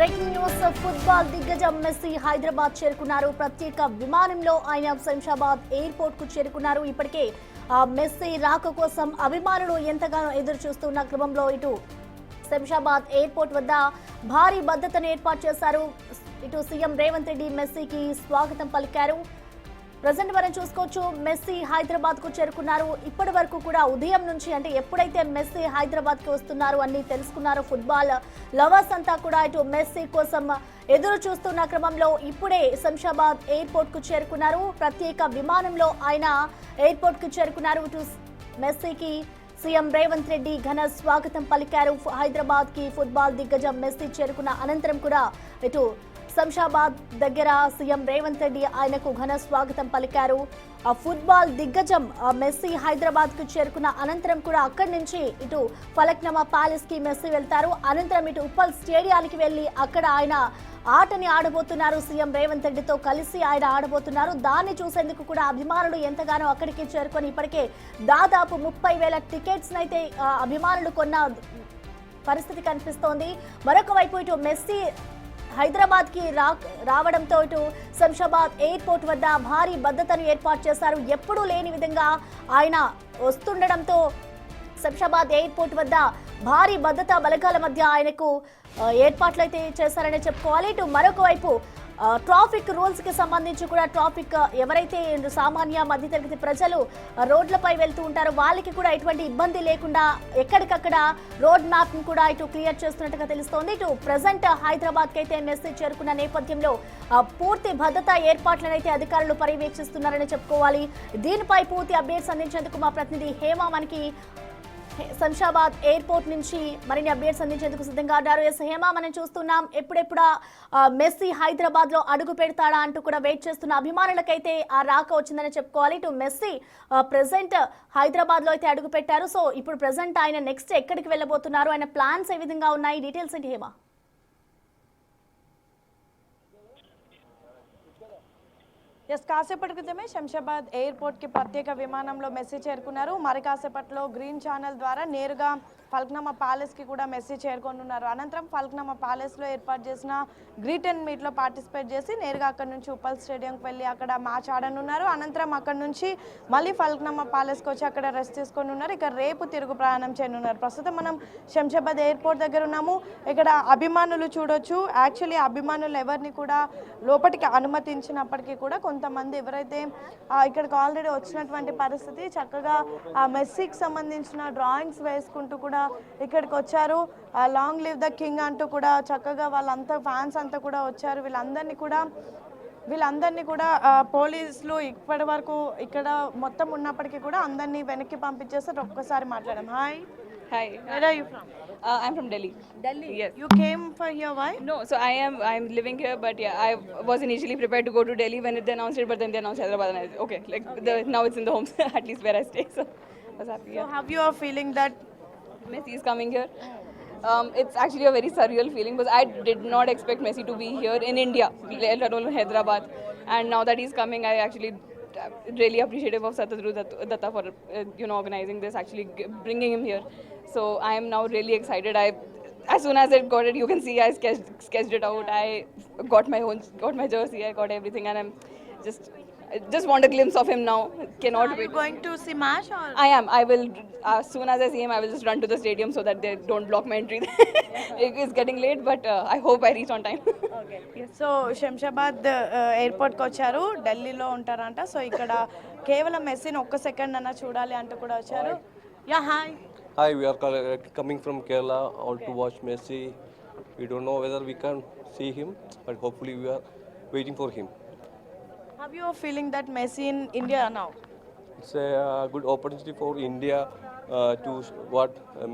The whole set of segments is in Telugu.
Breaking news. ఫుట్బాల్ దిగ్గజం మెస్సీ హైదరాబాద్ చేరుకున్నారు. ప్రత్యేక విమానంలో ఆయన శంషాబాద్ ఎయిర్పోర్ట్ కు చేరుకున్నారు. ఇప్పటికే మెస్సీ రాక కోసం అభిమానులు ఎంతగానో ఎదురు చూస్తున్న క్రమంలో ఇటు శంషాబాద్ ఎయిర్పోర్ట్ వద్ద భారీ భద్రతను ఏర్పాటు చేశారు. ఇటు సీఎం రేవంత్ రెడ్డి మెస్సీకి స్వాగతం పలికారు. ప్రజెంట్ మనం చూసుకోవచ్చు, మెస్సీ హైదరాబాద్ కు చేరుకున్నారు. ఇప్పటి వరకు కూడా ఉదయం నుంచి, అంటే ఎప్పుడైతే మెస్సీ హైదరాబాద్ కి వస్తున్నారు అన్ని తెలుసుకున్నారు ఫుట్బాల్ లవర్స్ అంతా కూడా ఇటు మెస్సీ కోసం ఎదురు చూస్తున్న క్రమంలో ఇప్పుడే శంషాబాద్ ఎయిర్పోర్ట్ కు చేరుకున్నారు. ప్రత్యేక విమానంలో ఆయన ఎయిర్పోర్ట్ కు చేరుకున్నారు. ఇటు మెస్సీకి సీఎం రేవంత్ రెడ్డి ఘన స్వాగతం పలికారు. హైదరాబాద్ కి ఫుట్బాల్ దిగ్గజం మెస్సీ చేరుకున్న అనంతరం కూడా ఇటు శంషాబాద్ దగ్గర సీఎం రేవంత్ రెడ్డి ఆయనకు ఘన స్వాగతం పలికారు. ఆ ఫుట్బాల్ దిగ్గజం మెస్సీ హైదరాబాద్ కు చేరుకున్న అనంతరం కూడా అక్కడి నుంచి ఇటు ఫలక్నమా ప్యాలెస్ కి మెస్సీ వెళ్తారు. అనంతరం ఇటు ఉప్పల్ స్టేడియానికి వెళ్లి అక్కడ ఆయన ఆటని ఆడబోతున్నారు. సీఎం రేవంత్ రెడ్డితో కలిసి ఆయన ఆడబోతున్నారు. దాన్ని చూసేందుకు కూడా అభిమానులు ఎంతగానో అక్కడికి చేరుకొని ఇప్పటికే దాదాపు 30,000 టికెట్స్ అయితే అభిమానులు కొన్న పరిస్థితి కనిపిస్తోంది. మరొక వైపు ఇటు మెస్సీ హైదరాబాద్ కి రావడంతో ఇటు శంషాబాద్ ఎయిర్పోర్ట్ వద్ద భారీ భద్రతను ఏర్పాటు చేశారు. ఎప్పుడూ లేని విధంగా ఆయన వస్తుండడంతో శంషాబాద్ ఎయిర్పోర్ట్ వద్ద భారీ భద్రతా బలగాల మధ్య ఆయనకు ఏర్పాట్లు అయితే చేశారని చెప్పుకోవాలి. ఇటు మరొక వైపు ట్రాఫిక్ రూల్స్ కి సంబంధించి కూడా ట్రాఫిక్ ఎవరైతే సామాన్య మధ్యతరగతి ప్రజలు రోడ్లపై వెళ్తూ ఉంటారో వాళ్ళకి కూడా ఎటువంటి ఇబ్బంది లేకుండా ఎక్కడికక్కడ రోడ్ మ్యాప్ ని కూడా ఇటు క్లియర్ చేస్తున్నట్టుగా తెలుస్తోంది. ఇటు ప్రజెంట్ హైదరాబాద్ కి అయితే మెసేజ్ చేరుకున్న నేపథ్యంలో పూర్తి భద్రతా ఏర్పాట్లను అయితే అధికారులు పర్యవేక్షిస్తున్నారని చెప్పుకోవాలి. దీనిపై పూర్తి అప్డేట్స్ అందించేందుకు మా ప్రతినిధి హేమ మనకి శంషాబాద్ ఎయిర్పోర్ట్ నుంచి మరిన్ని అప్డేట్స్ అందించేందుకు సిద్ధంగా ఉన్నారు. ఎస్ హేమ, మనం చూస్తున్నాం ఎప్పుడెప్పుడా మెస్సీ హైదరాబాద్ లో అడుగు పెడతాడా అంటూ కూడా వెయిట్ చేస్తున్న అభిమానులకైతే ఆ రాక వచ్చిందని చెప్పుకోవాలి. ఇటు మెస్సీ ప్రెసెంట్ హైదరాబాద్ లో అయితే అడుగు పెట్టారు. సో ఇప్పుడు ప్రెసెంట్ ఆయన నెక్స్ట్ ఎక్కడికి వెళ్ళబోతున్నారు, ఆయన ప్లాన్స్ ఏ విధంగా ఉన్నాయి, డీటెయిల్స్ ఏంటి హేమ? కాసేపటి క్రితమే శంషాబాద్ ఎయిర్పోర్ట్ కి ప్రత్యేక విమానంలో మెస్సీ చేరుకున్నారు. మరి కాసేపట్లో గ్రీన్ ఛానల్ ద్వారా నేరుగా ఫల్క్నమా ప్యాలెస్ కి కూడా మెస్సీ చేరుకోనున్నారు. అనంతరం ఫల్క్నమా ప్యాలెస్ లో ఏర్పాటు చేసిన గ్రీట్ అండ్ మీట్ లో పార్టిసిపేట్ చేసి నేరుగా అక్కడ నుంచి ఉప్పల్ స్టేడియంకి వెళ్ళి అక్కడ మ్యాచ్ ఆడనున్నారు. అనంతరం అక్కడ నుంచి మళ్ళీ ఫల్క్నమా ప్యాలెస్ కి వచ్చి అక్కడ రెస్ట్ తీసుకొని ఉన్నారు. ఇక రేపు తిరుగు ప్రయాణం చేయనున్నారు. ప్రస్తుతం మనం శంషాబాద్ ఎయిర్పోర్ట్ దగ్గర ఉన్నాము. ఇక్కడ అభిమానులు చూడొచ్చు. యాక్చువల్లీ అభిమానులు ఎవరిని కూడా లోపలికి అనుమతించినప్పటికీ కూడా కొంతమంది ఎవరైతే ఇక్కడికి ఆల్రెడీ వచ్చినటువంటి పరిస్థితి చక్కగా మెస్సీకి సంబంధించిన డ్రాయింగ్స్ వేసుకుంటూ కూడా ఇక్కడికి వచ్చారు. లాంగ్ లివ్ ద కింగ్ అంటూ కూడా చక్కగా వాళ్ళంతా ఫ్యాన్స్ అంతా కూడా వచ్చారు. వీళ్ళందరినీ కూడా పోలీసులు ఇప్పటి వరకు ఇక్కడ మొత్తం ఉన్నప్పటికీ కూడా అందరినీ వెనక్కి పంపించేస్తారు. ఒక్కసారి మాట్లాడాం. Hi. Hi. Where are you from? I'm from Delhi. Delhi. Yes. You came for here, why? No, so I'm living here, but yeah, I was initially prepared to go to Delhi when they announced it, but then they announced Hyderabad, and I said, okay, now it's in the homes, at least where I stay. So I was happy. So Yeah. have you a feeling that Messi is coming here. It's actually a very surreal feeling because I did not expect Messi to be here in India, let alone Hyderabad, and now that he's coming, I actually really appreciative of Satadru Datta for organizing this, actually bringing him here. So I am now really excited. As soon as I got it, you can see I sketched it out. I got my jersey, I got everything, and I'm just want a glimpse of him now. Cannot are wait. you going to see match or? I will, as soon as I see him, I will just run to the stadium so that they don't block my entry. It's getting late, but I hope I reach on time. Okay. So Shamshabad ఎయిర్పోర్ట్కి వచ్చారు. ఢిల్లీలో ఉంటారంట. సో ఇక్కడ కేవలం మెస్సీని ఒక్క సెకండ్ అన్న చూడాలి అంటూ కూడా వచ్చారు. Yeah hi. Hi, we are coming from Kerala all to watch Messi. We don't know whether we can see him, but hopefully we are waiting for him. Have you a feeling that Messi in India now? It's a good opportunity for India to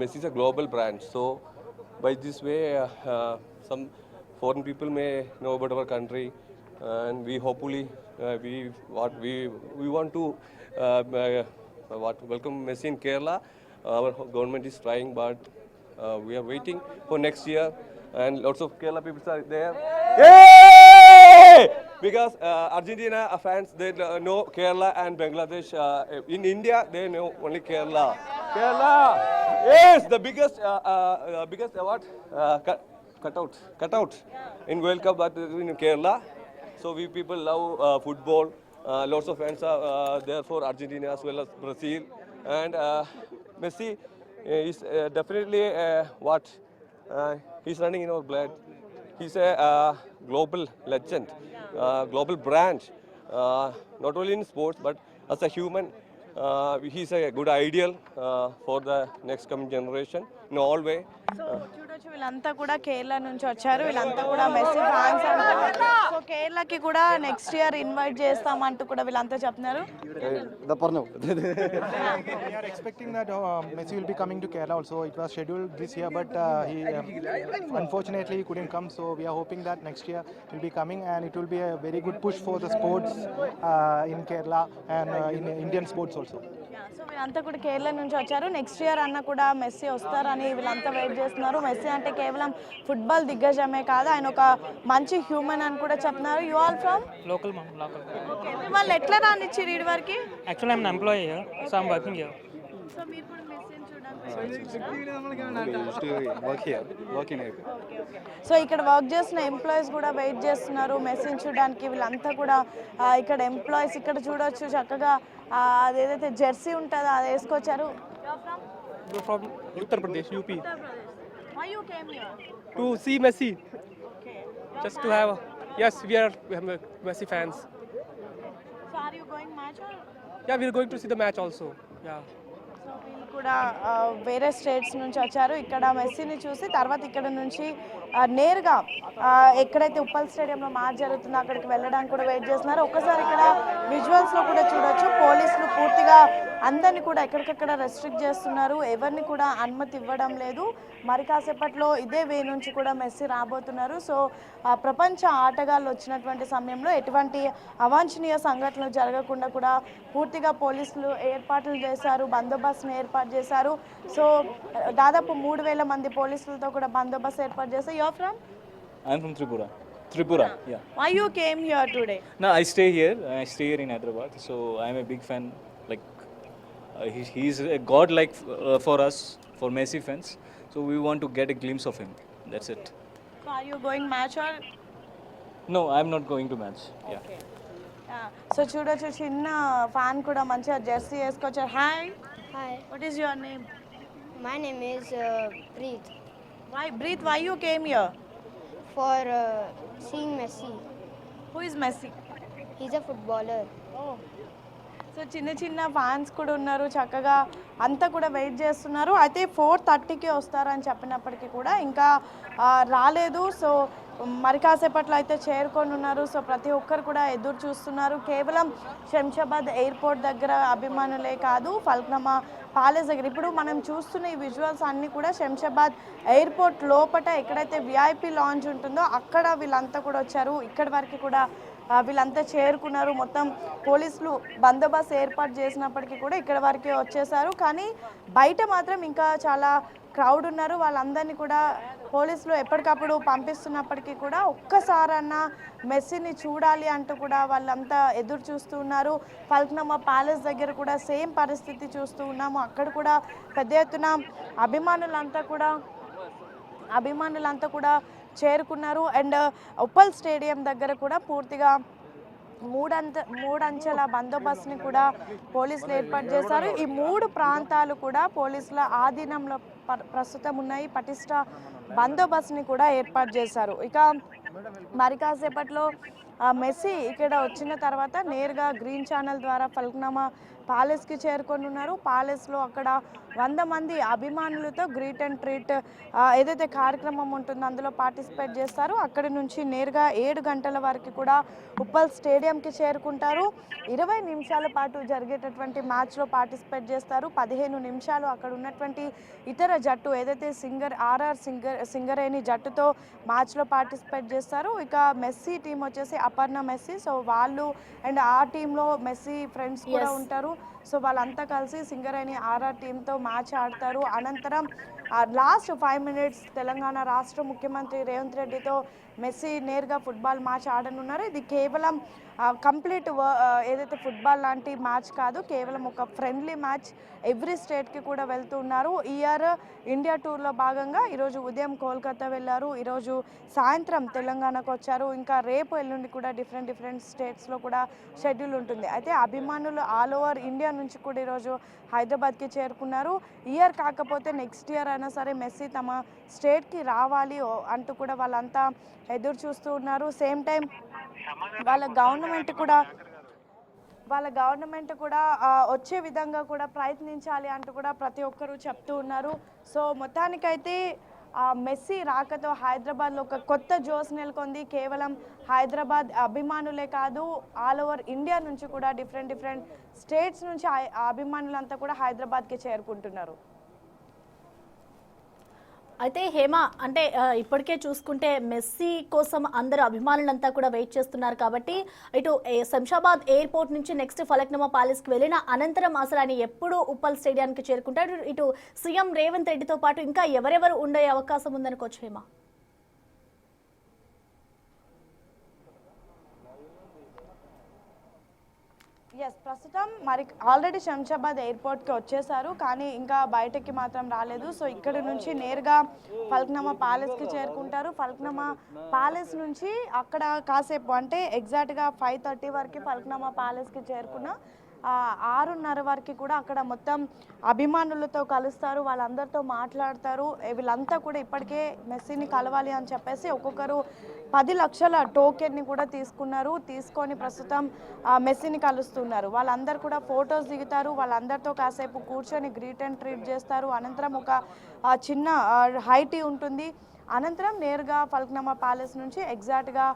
Messi is a global brand. So by this way, some foreign people may know about our country, and we hopefully we want to welcome Messi in Kerala. Our government is trying, but we are waiting for next year, and lots of Kerala people are there. Yay! Because Argentina fans, they know Kerala and Bangladesh. In India, they know only Kerala. Kerala, yes, the biggest cut out in World Cup, but in Kerala. So we people love football. Lots of fans are there for Argentina as well as Brazil. And Messi is definitely what he's running in our blood. He's a global legend, global brand, not only in sports but as a human. He's a good ideal for the next coming generation in all way. So చూడొచ్చు వీళ్ళంతా కూడా కేరళ నుంచి వచ్చారు, వీళ్ళంతా కూడా మెస్సీ ఫ్యాన్స్ అంటారు. సో కేరళకి కూడా నెక్స్ట్ ఇయర్ ఇన్వైట్ చేస్తామంటూ కూడా వీళ్ళంతా చెప్తున్నారు. We are expecting that Messi will be coming to Kerala also. It was scheduled this year, but he unfortunately couldn't come. So we are hoping that next year he'll be coming, and it will be a very good push for the sports in Kerala and in Indian sports also. So వీళ్ళంతా కూడా కేరళ నుంచి వచ్చారు. నెక్స్ట్ ఇయర్ అన్న కూడా మెస్సీ వస్తారని వీళ్ళంతా వెయిట్ చేస్తున్నారు. మెస్సీ అంటే కేవలం ఫుట్బాల్ దిగ్గజమే కాదు, ఆయన ఒక మంచి హ్యూమన్ అని కూడా చెప్తున్నారు. You all from Local, ma'am, local. వాళ్ళు ఎట్లా రానిచ్చారు ఇటు వరకు? Actually, I'm an employee here, so I'm working here. So మీరు కూడా మెస్సీని చూడడానికి సో ఇక్కడ వర్క్ చేస్తున్న ఎంప్లాయీస్ కూడా వెయిట్ చేస్తున్నారు మెస్సీని చూడడానికి. వీళ్ళంతా కూడా ఇక్కడ ఎంప్లాయీస్ ఇక్కడ చూడొచ్చు చక్కగా అదేదైతే జెర్సీ ఉంటుందో అది వేసుకొచ్చారు. We're from Uttar Pradesh, UP. Why you came here? To see Messi, Okay. just to have. Yes, we are Messi fans. So are you going match or? Yeah, we're going to see the match also. Yeah. So వీళ్ళు కూడా వేరే స్టేట్స్ నుంచి వచ్చారు. ఇక్కడ మెస్సీని చూసి తర్వాత ఇక్కడ నుంచి నేరుగా ఎక్కడైతే ఉప్పల్ స్టేడియంలో మ్యాచ్ జరుగుతుందో అక్కడికి వెళ్ళడానికి కూడా వెయిట్ చేస్తున్నారు. ఒక్కసారి ఇక్కడ విజువల్స్లో కూడా చూడొచ్చు, పోలీసులు పూర్తిగా అందరినీ కూడా ఎక్కడికక్కడ రెస్ట్రిక్ట్ చేస్తున్నారు, ఎవరిని కూడా అనుమతి ఇవ్వడం లేదు. మరి కాసేపట్లో ఇదే వే నుంచి కూడా మెస్సీ రాబోతున్నారు. సో ప్రపంచ ఆటగాళ్ళు వచ్చినటువంటి సమయంలో ఎటువంటి అవాంఛనీయ సంఘటనలు జరగకుండా కూడా పూర్తిగా పోలీసులు ఏర్పాట్లు చేశారు, బందోబస్తును ఏర్పాటు చేశారు. సో దాదాపు 3,000 మంది పోలీసులతో కూడా బందోబస్తు ఏర్పాటు చేశారు. You are from? I'm from Tripura. Tripura, yeah. Why you came here today? No, I stay here. I stay here in Hyderabad. So I'm a big fan. Like he's a god like for us, for Messi fans. So we want to get a glimpse of him. That's it. So are you going match or? No, I'm not going to match. Yeah. Okay. So చూడొచ్చు చిన్న ఫ్యాన్ కూడా మంచిగా జెర్సీ వేసుకొచ్చారు. Hi. Hi, what is your name? my name is Preet. Why you came here? For seeing Messi, Who is Messi? he's a footballer. So చిన్న చిన్న ఫ్యాన్స్ కూడా ఉన్నారు, చక్కగా అంతా కూడా వెయిట్ చేస్తున్నారు. అయితే 4:30కి వస్తారని చెప్పినప్పటికీ కూడా ఇంకా రాలేదు. సో మరి కాసేపట్లో అయితే చేరుకొని ఉన్నారు. సో ప్రతి ఒక్కరు కూడా ఎదురు చూస్తున్నారు. కేవలం శంషాబాద్ ఎయిర్పోర్ట్ దగ్గర అభిమానులే కాదు, ఫల్క్నమా ప్యాలెస్ దగ్గర ఇప్పుడు మనం చూస్తున్న ఈ విజువల్స్ అన్నీ కూడా శంషాబాద్ ఎయిర్పోర్ట్ లోపల ఎక్కడైతే విఐపి లాంజ్ ఉంటుందో అక్కడ వీళ్ళంతా కూడా వచ్చారు. ఇక్కడి వరకు కూడా వీళ్ళంతా చేరుకున్నారు. మొత్తం పోలీసులు బందోబస్తు ఏర్పాటు చేసినప్పటికీ కూడా ఇక్కడ వరకే వచ్చేసారు. కానీ బయట మాత్రం ఇంకా చాలా క్రౌడ్ ఉన్నారు. వాళ్ళందరినీ కూడా పోలీసులు ఎప్పటికప్పుడు పంపిస్తున్నప్పటికీ కూడా ఒక్కసారన్నా మెస్సీని చూడాలి అంటూ కూడా వాళ్ళంతా ఎదురు చూస్తూ ఉన్నారు. ఫల్క్నమా ప్యాలెస్ దగ్గర కూడా సేమ్ పరిస్థితి చూస్తూ ఉన్నాము. అక్కడ కూడా పెద్ద ఎత్తున అభిమానులంతా కూడా చేరుకున్నారు. అండ్ ఉప్పల్ స్టేడియం దగ్గర కూడా పూర్తిగా మూడంచెల బందోబస్తుని కూడా పోలీసులు ఏర్పాటు చేశారు. ఈ 3 ప్రాంతాలు కూడా పోలీసుల ఆధీనంలో ప్రస్తుతం ఉన్నాయి. పటిష్ట బందోబస్తుని కూడా ఏర్పాటు చేశారు. ఇక మరి కాసేపట్లో మెస్సీ ఇక్కడ వచ్చిన తర్వాత నేరుగా గ్రీన్ ఛానల్ ద్వారా ఫల్క్నమా ప్యాలెస్కి చేరుకొని ఉన్నారు. ప్యాలెస్లో అక్కడ 100 మంది అభిమానులతో గ్రీట్ అండ్ ట్రీట్ ఏదైతే కార్యక్రమం ఉంటుందో అందులో పార్టిసిపేట్ చేస్తారు. అక్కడి నుంచి నేరుగా 7 గంటల వరకు కూడా ఉప్పల్ స్టేడియంకి చేరుకుంటారు. 20 నిమిషాల పాటు జరిగేటటువంటి మ్యాచ్లో పార్టిసిపేట్ చేస్తారు. 15 నిమిషాలు అక్కడ ఉన్నటువంటి ఇతర జట్టు ఏదైతే సింగరేణి జట్టుతో మ్యాచ్లో పార్టిసిపేట్ చేస్తారు. ఇక మెస్సీ టీం వచ్చేసి అపర్ణ మెస్సీ, సో వాళ్ళు అండ్ ఆ టీంలో మెస్సీ ఫ్రెండ్స్ కూడా ఉంటారు. సో వాళ్ళంతా కలిసి సింగరేణి ఆర్ఆర్ టీంతో మ్యాచ్ ఆడతారు. అనంతరం లాస్ట్ 5 మినిట్స్ తెలంగాణ రాష్ట్ర ముఖ్యమంత్రి రేవంత్ రెడ్డితో మెస్సీ నేరుగా ఫుట్బాల్ మ్యాచ్ ఆడనున్నారు. ఇది కేవలం కంప్లీట్ ఏదైతే ఫుట్బాల్ లాంటి మ్యాచ్ కాదు, కేవలం ఒక ఫ్రెండ్లీ మ్యాచ్. ఎవ్రీ స్టేట్కి కూడా వెళ్తున్నారు. ఈ ఇయర్ ఇండియా టూర్లో భాగంగా ఈరోజు ఉదయం కోల్కతా వెళ్ళారు, ఈరోజు సాయంత్రం తెలంగాణకు వచ్చారు. ఇంకా రేపు ఎల్లుండి కూడా డిఫరెంట్ స్టేట్స్లో కూడా షెడ్యూల్ ఉంటుంది. అయితే అభిమానులు ఆల్ ఓవర్ ఇండియా నుంచి కూడా ఈరోజు హైదరాబాద్కి చేరుకున్నారు. ఇయర్ కాకపోతే నెక్స్ట్ ఇయర్ అయినా సరే మెస్సీ తమ స్టేట్కి రావాలి అంటూ కూడా వాళ్ళంతా ఎదురు చూస్తూ ఉన్నారు. సేమ్ టైం వాళ్ళ గవర్నమెంట్ కూడా వచ్చే విధంగా కూడా ప్రయత్నించాలి అంటూ కూడా ప్రతి ఒక్కరూ చెప్తూ ఉన్నారు. సో మొత్తానికైతే మెస్సీ రాకతో హైదరాబాద్లో ఒక కొత్త జోస్ నెలకొంది. కేవలం హైదరాబాద్ అభిమానులే కాదు, ఆల్ ఓవర్ ఇండియా నుంచి కూడా డిఫరెంట్ స్టేట్స్ నుంచి అభిమానులంతా కూడా హైదరాబాద్కి చేరుకుంటున్నారు. అయితే హేమ, అంటే ఇప్పటికే చూసుకుంటే మెస్సీ కోసం అందరు అభిమానులంతా కూడా వెయిట్ చేస్తున్నారు కాబట్టి ఇటు శంషాబాద్ ఎయిర్పోర్ట్ నుంచి నెక్స్ట్ ఫలక్నుమా ప్యాలెస్కి వెళ్ళిన అనంతరం అసలు ఆయన ఎప్పుడు ఉప్పల్ స్టేడియానికి చేరుకుంటాడు? ఇటు సీఎం రేవంత్ రెడ్డితో పాటు ఇంకా ఎవరెవరు ఉండే అవకాశం ఉందనుకోవచ్చు హేమ? ప్రస్తుతం మరి ఆల్రెడీ శంషాబాద్ ఎయిర్పోర్ట్కి వచ్చేసారు, కానీ ఇంకా బయటకి మాత్రం రాలేదు. సో ఇక్కడ నుంచి నేరుగా ఫలక్నుమా ప్యాలెస్కి చేరుకుంటారు. ఫలక్నుమా ప్యాలెస్ నుంచి అక్కడ కాసేపు అంటే ఎగ్జాక్ట్గా 5:30 వరకు ఫలక్నుమా ప్యాలెస్కి చేరుకున్న 6:30 వరకు కూడా అక్కడ మొత్తం అభిమానులతో కలుస్తారు, వాళ్ళందరితో మాట్లాడతారు. వీళ్ళంతా కూడా ఇప్పటికే మెస్సీని కలవాలి అని చెప్పేసి ఒక్కొక్కరు 10 లక్షల టోకెన్ని కూడా తీసుకొని ప్రస్తుతం మెస్సీని కలుస్తున్నారు. వాళ్ళందరూ కూడా ఫొటోస్ దిగుతారు, వాళ్ళందరితో కాసేపు కూర్చొని గ్రీట్ అండ్ ట్రీట్ చేస్తారు. అనంతరం ఒక చిన్న హైటీ ఉంటుంది. అనంతరం నేరుగా ఫలక్నుమా ప్యాలెస్ నుంచి ఎగ్జాక్ట్గా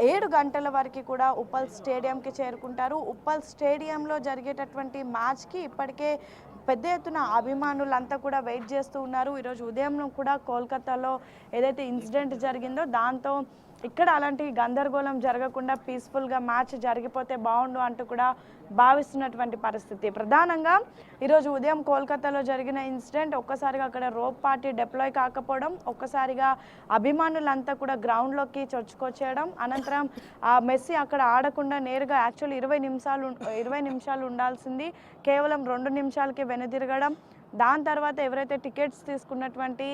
7 గంటల వరకు కూడా ఉప్పల్ స్టేడియంకి చేరుకుంటారు. ఉప్పల్ స్టేడియంలో జరిగేటటువంటి మ్యాచ్కి ఇప్పటికే పెద్ద ఎత్తున అభిమానులంతా కూడా వెయిట్ చేస్తూ ఉన్నారు. ఈరోజు ఉదయం కూడా కోల్కతాలో ఏదైతే ఇన్సిడెంట్ జరిగిందో దాంతో ఇక్కడ అలాంటి గందరగోళం జరగకుండా పీస్ఫుల్గా మ్యాచ్ జరిగిపోతే బాగుండు అంటూ కూడా భావిస్తున్నటువంటి పరిస్థితి. ప్రధానంగా ఈరోజు ఉదయం కోల్కతాలో జరిగిన ఇన్సిడెంట్ ఒక్కసారిగా అక్కడ రోప్ పార్టీ డిప్లాయ్ కాకపోవడం, ఒక్కసారిగా అభిమానులంతా కూడా గ్రౌండ్లోకి చొచ్చుకొచ్చేయడం, అనంతరం మెస్సీ అక్కడ ఆడకుండా నేరుగా యాక్చువల్లీ 20 నిమిషాలు ఉండాల్సింది కేవలం 2 నిమిషాలకి వెనుదిరగడం. దాని తర్వాత ఎవరైతే టికెట్స్ తీసుకున్నటువంటి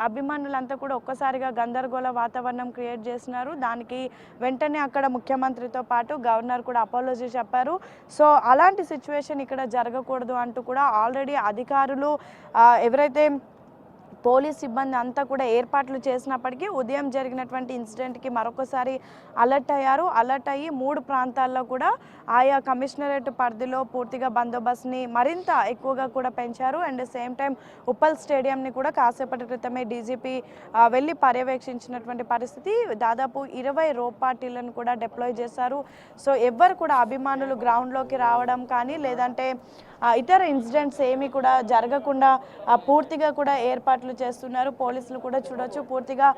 అభిమానులంతా కూడా ఒక్కసారిగా గందరగోళ వాతావరణం క్రియేట్ చేస్తున్నారు. దానికి వెంటనే అక్కడ ముఖ్యమంత్రితో పాటు గవర్నర్ కూడా అపాలజీ చెప్పారు. సో అలాంటి సిచ్యువేషన్ ఇక్కడ జరగకూడదు అంటూ కూడా ఆల్రెడీ అధికారులు ఎవరైతే పోలీస్ సిబ్బంది అంతా కూడా ఏర్పాట్లు చేసినప్పటికీ ఉదయం జరిగినటువంటి ఇన్సిడెంట్కి మరొకసారి అలర్ట్ అయ్యి 3 ప్రాంతాల్లో కూడా ఆయా కమిషనరేట్ పరిధిలో పూర్తిగా బందోబస్తుని మరింత ఎక్కువగా కూడా పెంచారు. అండ్ సేమ్ టైం ఉప్పల్ స్టేడియంని కూడా కాసేపటి క్రితమే డీజీపీ వెళ్ళి పర్యవేక్షించినటువంటి పరిస్థితి. దాదాపు 20 రోప్ పార్టీలను కూడా డిప్లాయ్ చేశారు. సో ఎవ్వరు కూడా అభిమానులు గ్రౌండ్లోకి రావడం కానీ లేదంటే ఇతర ఇన్సిడెంట్స్ ఏమీ కూడా జరగకుండా పూర్తిగా కూడా ఏర్పాట్లు చేస్తున్నారు. పోలీసులు కూడా చూడొచ్చు పూర్తిగా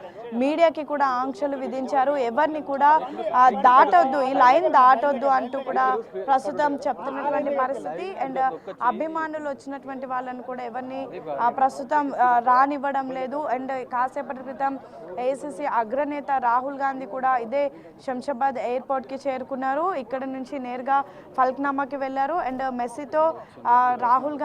మీడియాకి కూడా ఆంక్షలు విధించారు. ఎవరిని కూడా దాటొద్దు, ఈ లైన్ దాటొద్దు అంటూ కూడా ప్రస్తుతం చెప్తున్నటువంటి పరిస్థితి. అండ్ అభిమానులు వచ్చినటువంటి వాళ్ళని కూడా ఎవరిని ప్రస్తుతం రానివ్వడం లేదు. అండ్ కాసేపటి క్రితం ఏఐసిసి అగ్రనేత రాహుల్ గాంధీ కూడా ఇదే శంషాబాద్ ఎయిర్పోర్ట్కి చేరుకున్నారు. ఇక్కడ నుంచి నేరుగా ఫలక్నుమాకి వెళ్ళారు. అండ్ మెస్సీతో రాహుల్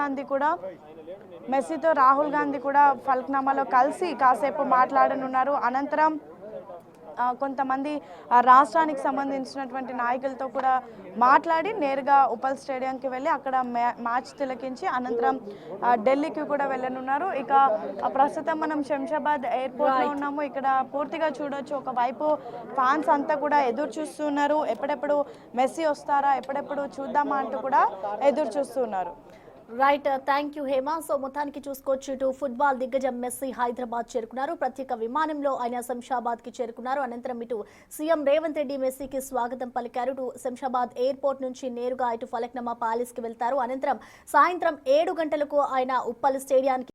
గాంధీ కూడా ఫలక్నుమాలో కలిసి కాసేపు మాట్లాడనున్నారు. అనంతరం కొంతమంది రాష్ట్రానికి సంబంధించినటువంటి నాయకులతో కూడా మాట్లాడి నేరుగా ఉప్పల్ స్టేడియంకి వెళ్ళి అక్కడ మ్యాచ్ తిలకించి అనంతరం ఢిల్లీకి కూడా వెళ్ళనున్నారు. ఇక ప్రస్తుతం మనం శంషాబాద్ ఎయిర్పోర్ట్లో ఉన్నాము. ఇక్కడ పూర్తిగా చూడొచ్చు, ఒకవైపు ఫ్యాన్స్ అంతా కూడా ఎదురు చూస్తున్నారు, ఎప్పుడెప్పుడు మెస్సీ వస్తారా, ఎప్పుడెప్పుడు చూద్దామా అంటూ కూడా ఎదురు చూస్తున్నారు. Right, thank you Hema. So మొత్తానికి చూసుకోవచ్చు, ఇటు ఫుట్బాల్ దిగ్గజం మెస్సీ హైదరాబాద్ చేరుకున్నారు. ప్రత్యేక విమానంలో ఆయన శంషాబాద్కి చేరుకున్నారు. అనంతరం ఇటు సీఎం రేవంత్ రెడ్డి మెస్సీకి స్వాగతం పలికారు. ఇటు శంషాబాద్ ఎయిర్పోర్ట్ నుంచి నేరుగా ఇటు ఫలక్నుమా ప్యాలెస్కి వెళ్తారు. అనంతరం సాయంత్రం 7 గంటలకు ఆయన ఉప్పల్ స్టేడియానికి